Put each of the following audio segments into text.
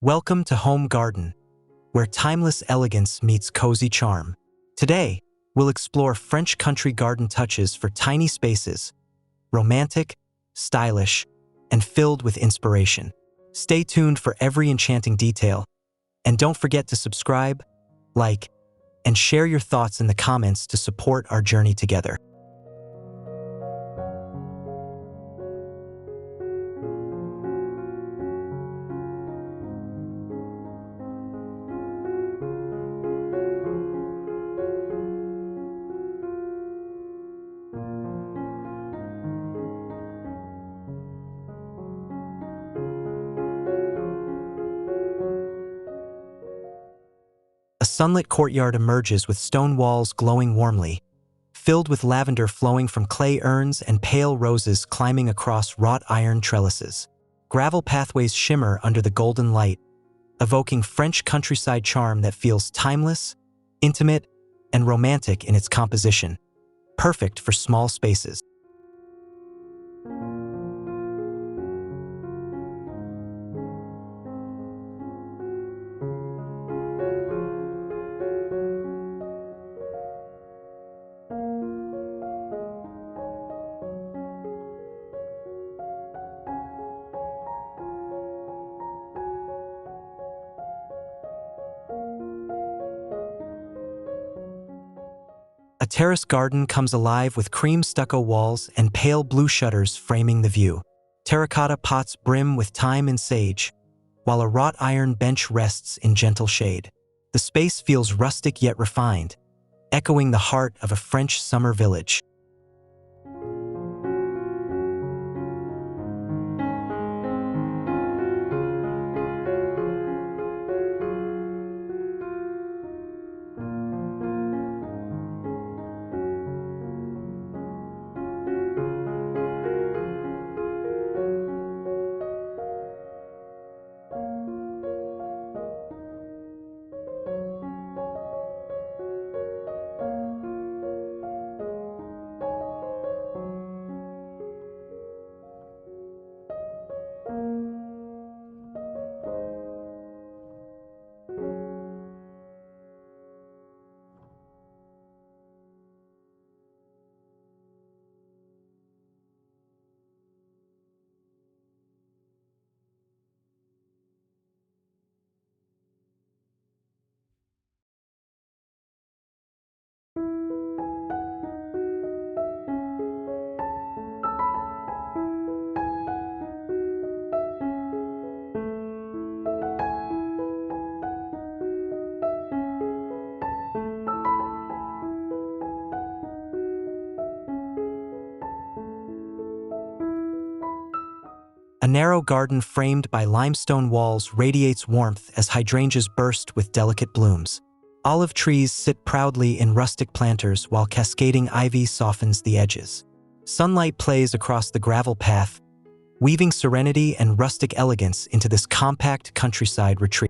Welcome to Home Garden, where timeless elegance meets cozy charm. Today, we'll explore French country garden touches for tiny spaces, romantic, stylish, and filled with inspiration. Stay tuned for every enchanting detail, and don't forget to subscribe, like, and share your thoughts in the comments to support our journey together. A sunlit courtyard emerges with stone walls glowing warmly, filled with lavender flowing from clay urns and pale roses climbing across wrought iron trellises. Gravel pathways shimmer under the golden light, evoking French countryside charm that feels timeless, intimate, and romantic in its composition, perfect for small spaces. A terrace garden comes alive with cream stucco walls and pale blue shutters framing the view. Terracotta pots brim with thyme and sage, while a wrought iron bench rests in gentle shade. The space feels rustic yet refined, echoing the heart of a French summer village. A narrow garden framed by limestone walls radiates warmth as hydrangeas burst with delicate blooms. Olive trees sit proudly in rustic planters while cascading ivy softens the edges. Sunlight plays across the gravel path, weaving serenity and rustic elegance into this compact countryside retreat.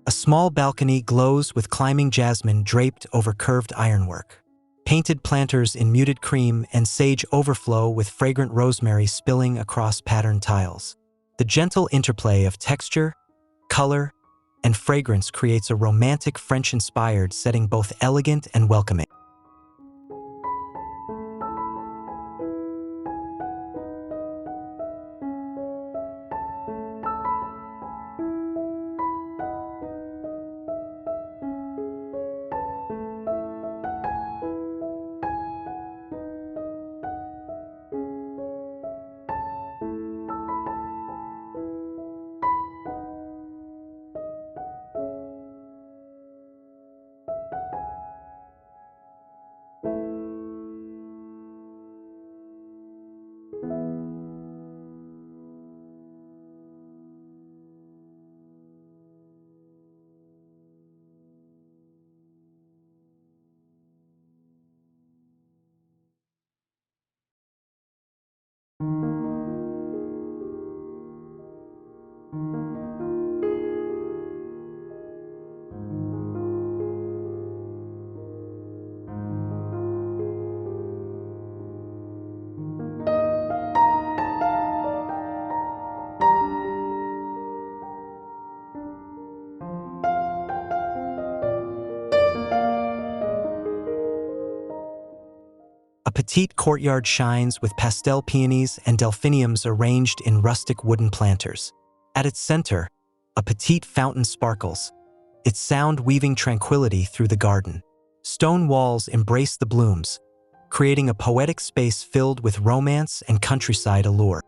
A small balcony glows with climbing jasmine draped over curved ironwork. Painted planters in muted cream and sage overflow with fragrant rosemary spilling across patterned tiles. The gentle interplay of texture, color, and fragrance creates a romantic French-inspired setting both elegant and welcoming. A petite courtyard shines with pastel peonies and delphiniums arranged in rustic wooden planters. At its center, a petite fountain sparkles, its sound weaving tranquility through the garden. Stone walls embrace the blooms, creating a poetic space filled with romance and countryside allure.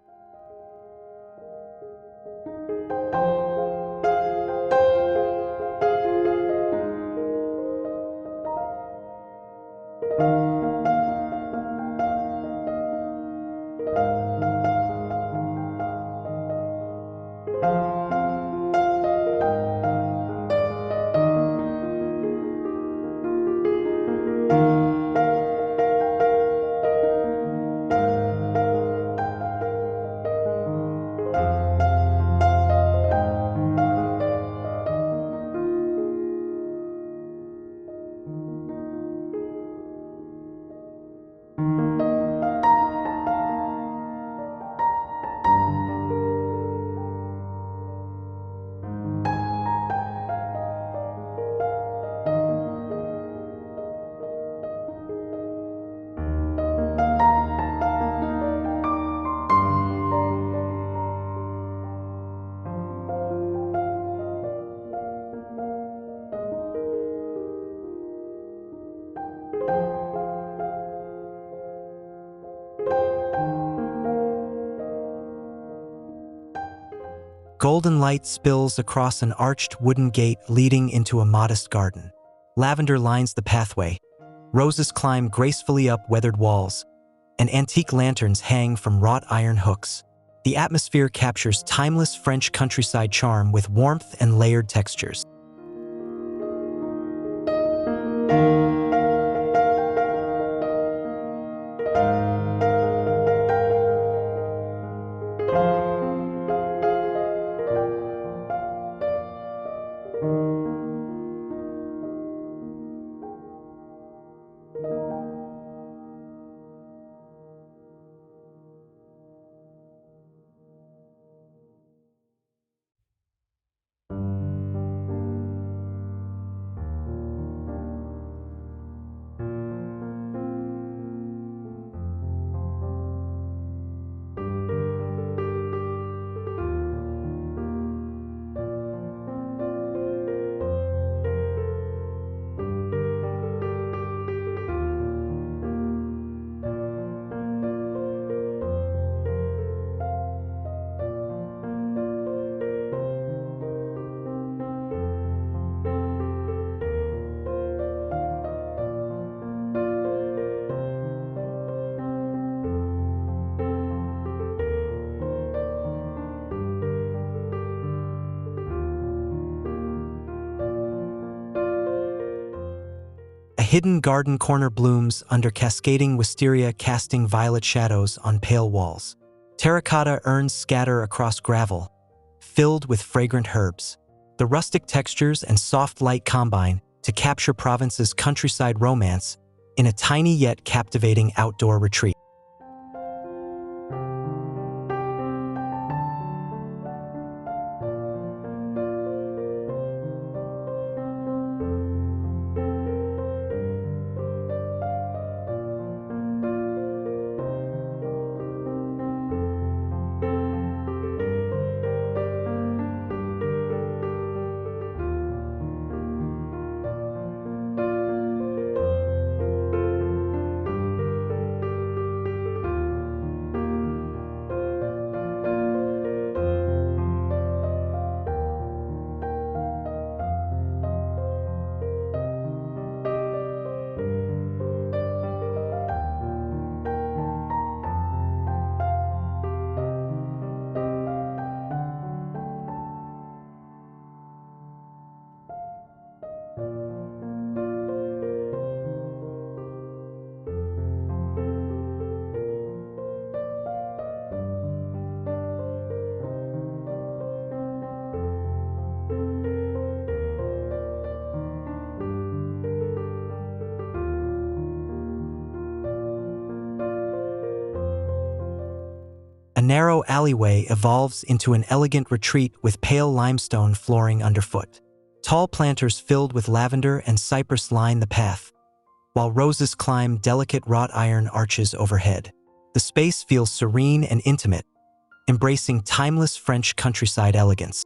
Golden light spills across an arched wooden gate leading into a modest garden. Lavender lines the pathway, roses climb gracefully up weathered walls, and antique lanterns hang from wrought iron hooks. The atmosphere captures timeless French countryside charm with warmth and layered textures. A hidden garden corner blooms under cascading wisteria, casting violet shadows on pale walls. Terracotta urns scatter across gravel, filled with fragrant herbs. The rustic textures and soft light combine to capture Provence's countryside romance in a tiny yet captivating outdoor retreat. narrow alleyway evolves into an elegant retreat with pale limestone flooring underfoot. Tall planters filled with lavender and cypress line the path, while roses climb delicate wrought iron arches overhead. The space feels serene and intimate, embracing timeless French countryside elegance.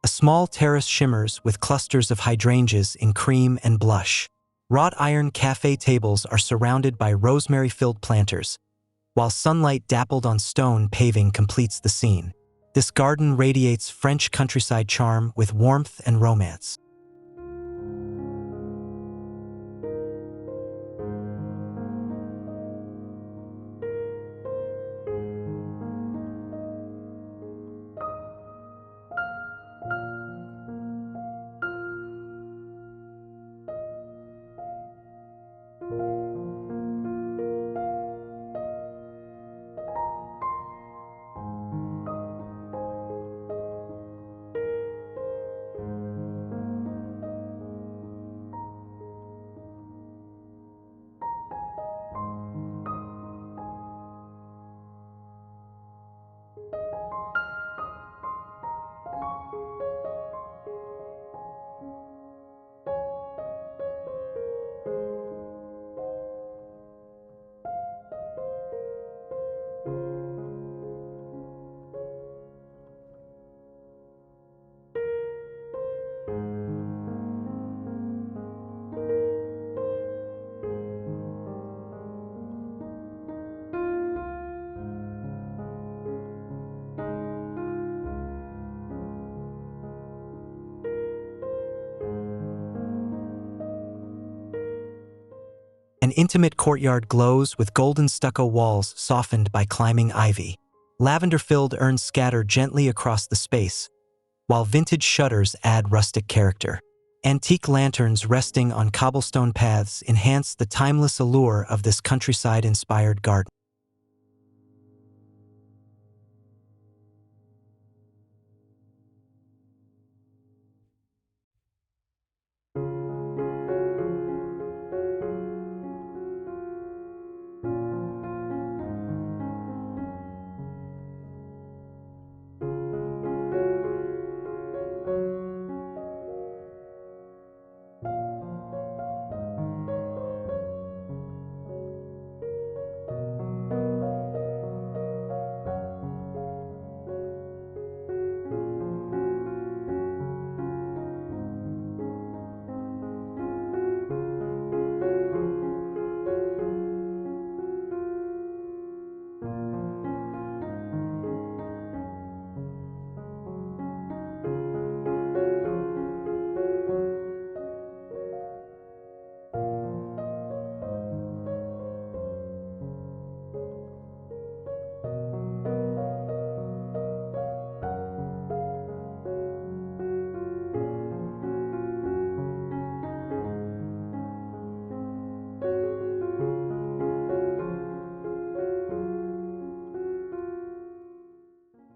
A small terrace shimmers with clusters of hydrangeas in cream and blush. Wrought iron cafe tables are surrounded by rosemary-filled planters, while sunlight dappled on stone paving completes the scene. This garden radiates French countryside charm with warmth and romance. An intimate courtyard glows with golden stucco walls softened by climbing ivy. Lavender-filled urns scatter gently across the space, while vintage shutters add rustic character. Antique lanterns resting on cobblestone paths enhance the timeless allure of this countryside-inspired garden.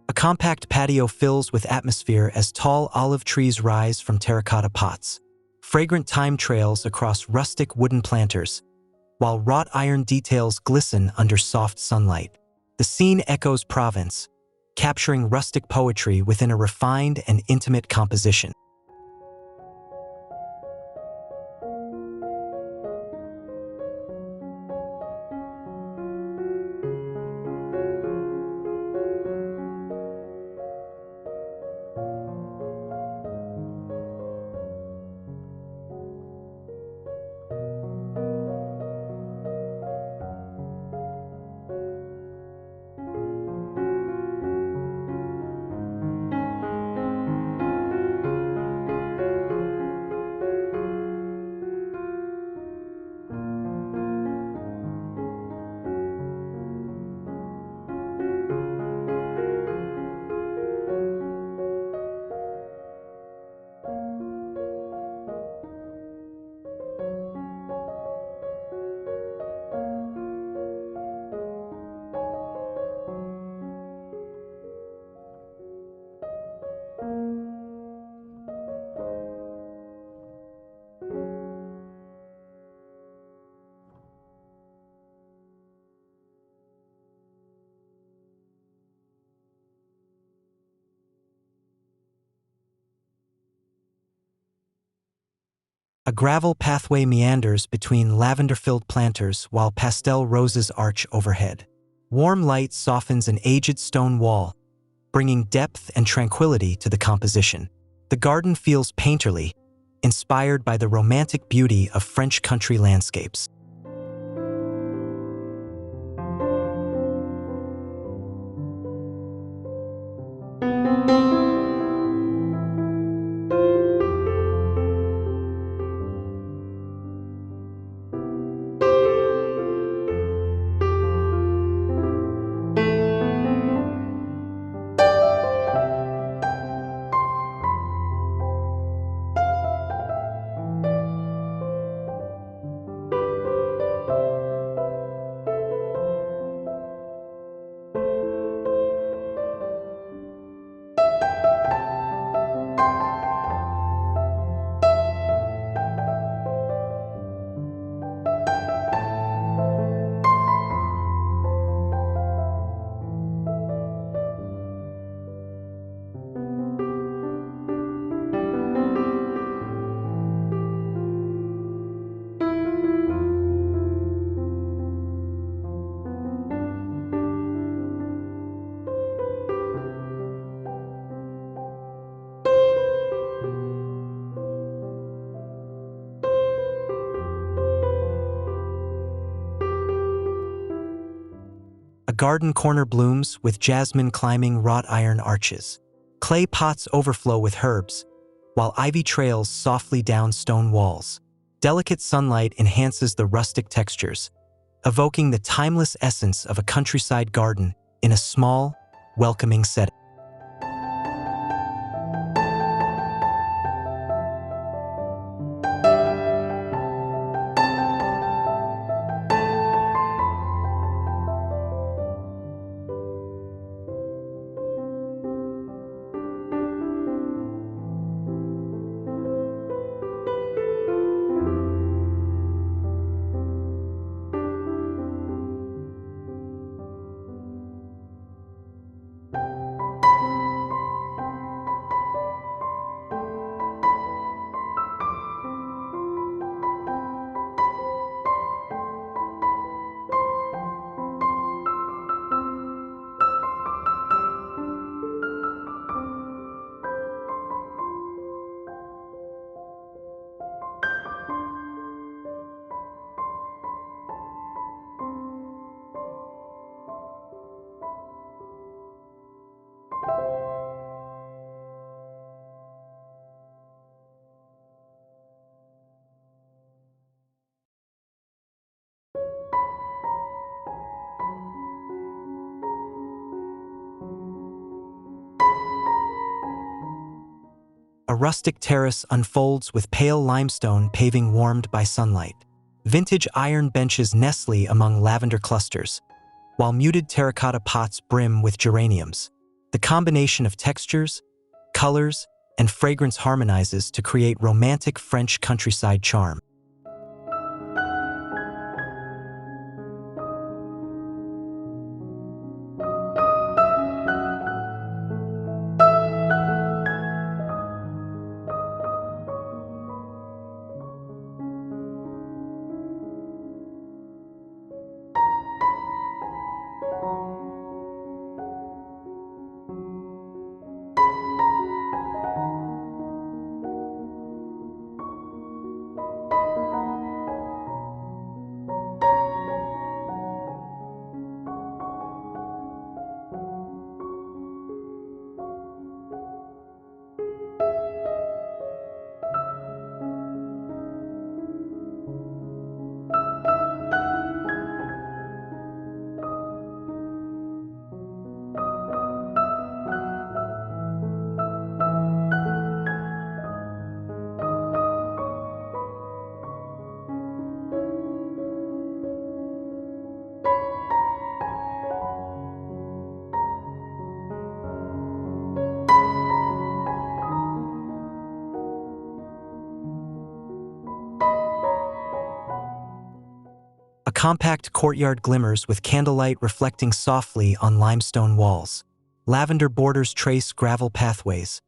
A compact patio fills with atmosphere as tall olive trees rise from terracotta pots. Fragrant thyme trails across rustic wooden planters, while wrought iron details glisten under soft sunlight. The scene echoes Provence, capturing rustic poetry within a refined and intimate composition. A gravel pathway meanders between lavender-filled planters while pastel roses arch overhead. Warm light softens an aged stone wall, bringing depth and tranquility to the composition. The garden feels painterly, inspired by the romantic beauty of French country landscapes. A garden corner blooms with jasmine climbing wrought iron arches. Clay pots overflow with herbs, while ivy trails softly down stone walls. Delicate sunlight enhances the rustic textures, evoking the timeless essence of a countryside garden in a small, welcoming setting. A rustic terrace unfolds with pale limestone paving warmed by sunlight. Vintage iron benches nestle among lavender clusters, while muted terracotta pots brim with geraniums. The combination of textures, colors, and fragrance harmonizes to create romantic French countryside charm. compact courtyard glimmers with candlelight reflecting softly on limestone walls. Lavender borders trace gravel pathways,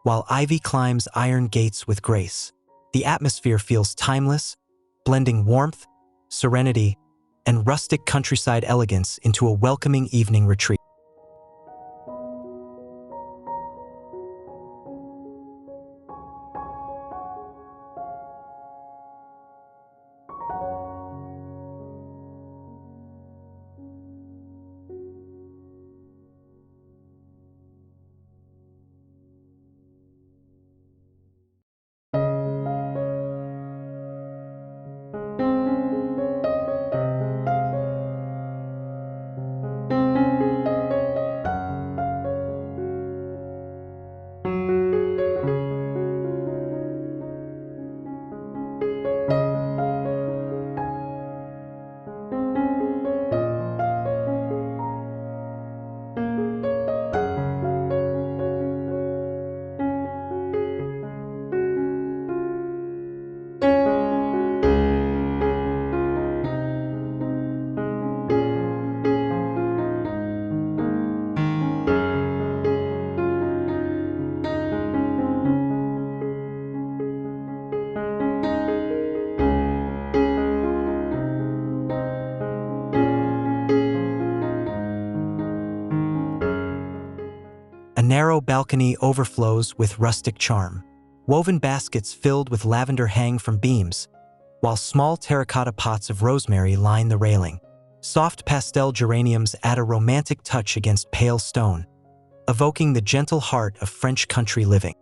while ivy climbs iron gates with grace. The atmosphere feels timeless, blending warmth, serenity, and rustic countryside elegance into a welcoming evening retreat. A narrow balcony overflows with rustic charm. Woven baskets filled with lavender hang from beams, while small terracotta pots of rosemary line the railing. Soft pastel geraniums add a romantic touch against pale stone, evoking the gentle heart of French country living.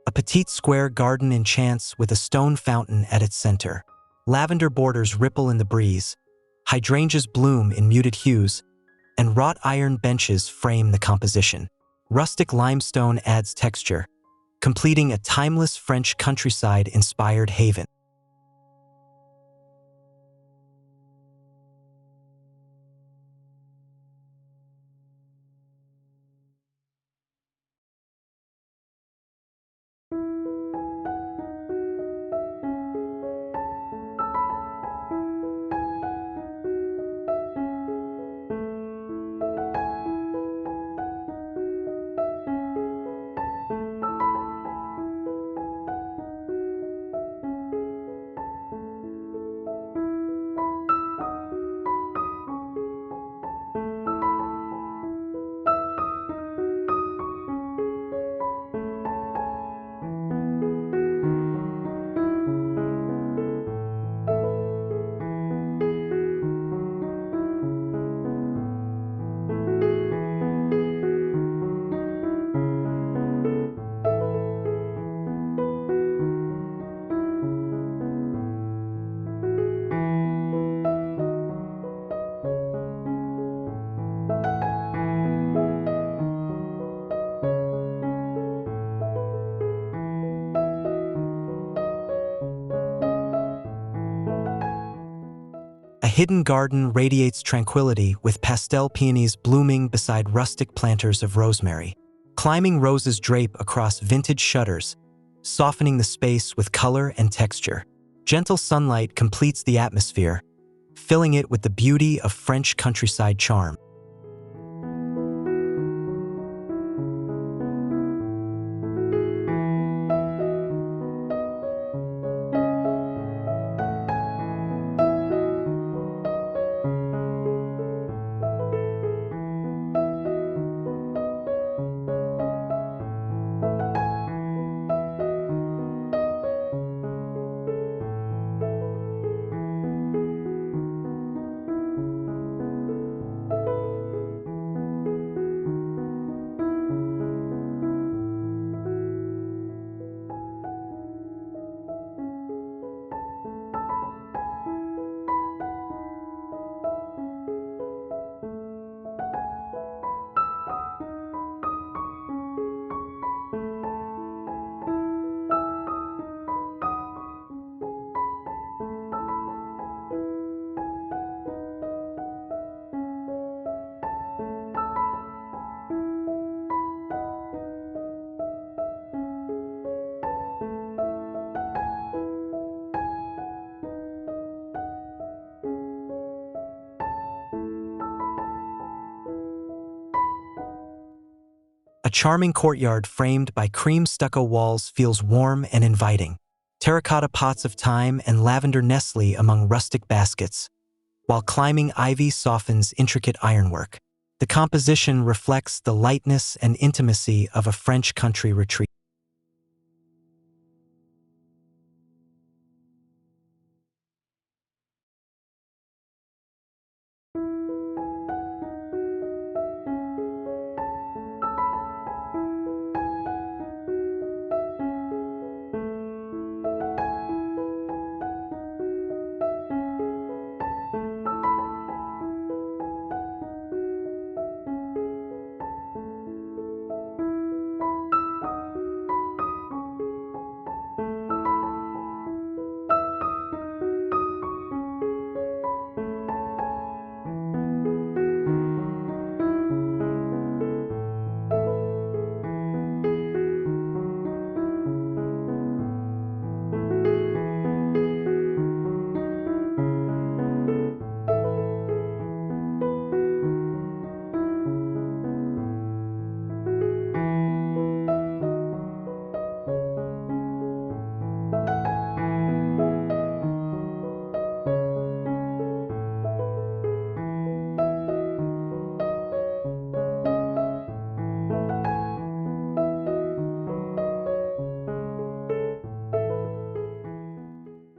A petite square garden enchants with a stone fountain at its center. Lavender borders ripple in the breeze, hydrangeas bloom in muted hues, and wrought iron benches frame the composition. Rustic limestone adds texture, completing a timeless French countryside-inspired haven. A hidden garden radiates tranquility with pastel peonies blooming beside rustic planters of rosemary. Climbing roses drape across vintage shutters, softening the space with color and texture. Gentle sunlight completes the atmosphere, filling it with the beauty of French countryside charm. A charming courtyard framed by cream stucco walls feels warm and inviting. Terracotta pots of thyme and lavender nestle among rustic baskets, while climbing ivy softens intricate ironwork. The composition reflects the lightness and intimacy of a French country retreat.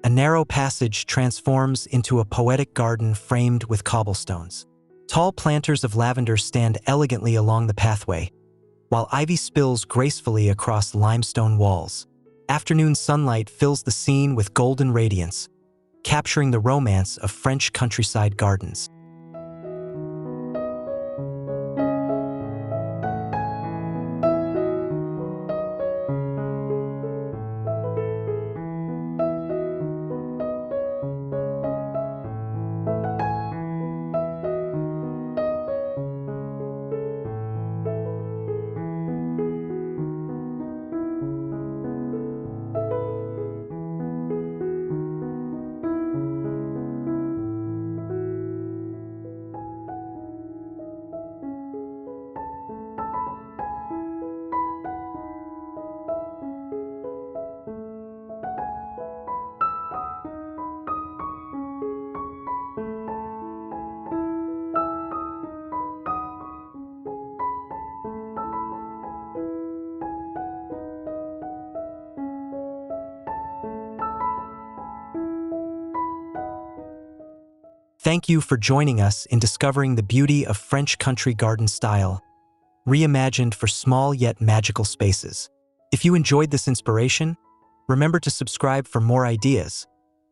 A narrow passage transforms into a poetic garden framed with cobblestones. Tall planters of lavender stand elegantly along the pathway, while ivy spills gracefully across limestone walls. Afternoon sunlight fills the scene with golden radiance, capturing the romance of French countryside gardens. Thank you for joining us in discovering the beauty of French country garden style, reimagined for small yet magical spaces. If you enjoyed this inspiration, remember to subscribe for more ideas,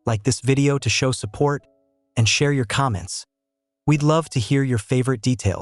like this video to show support, and share your comments. We'd love to hear your favorite details.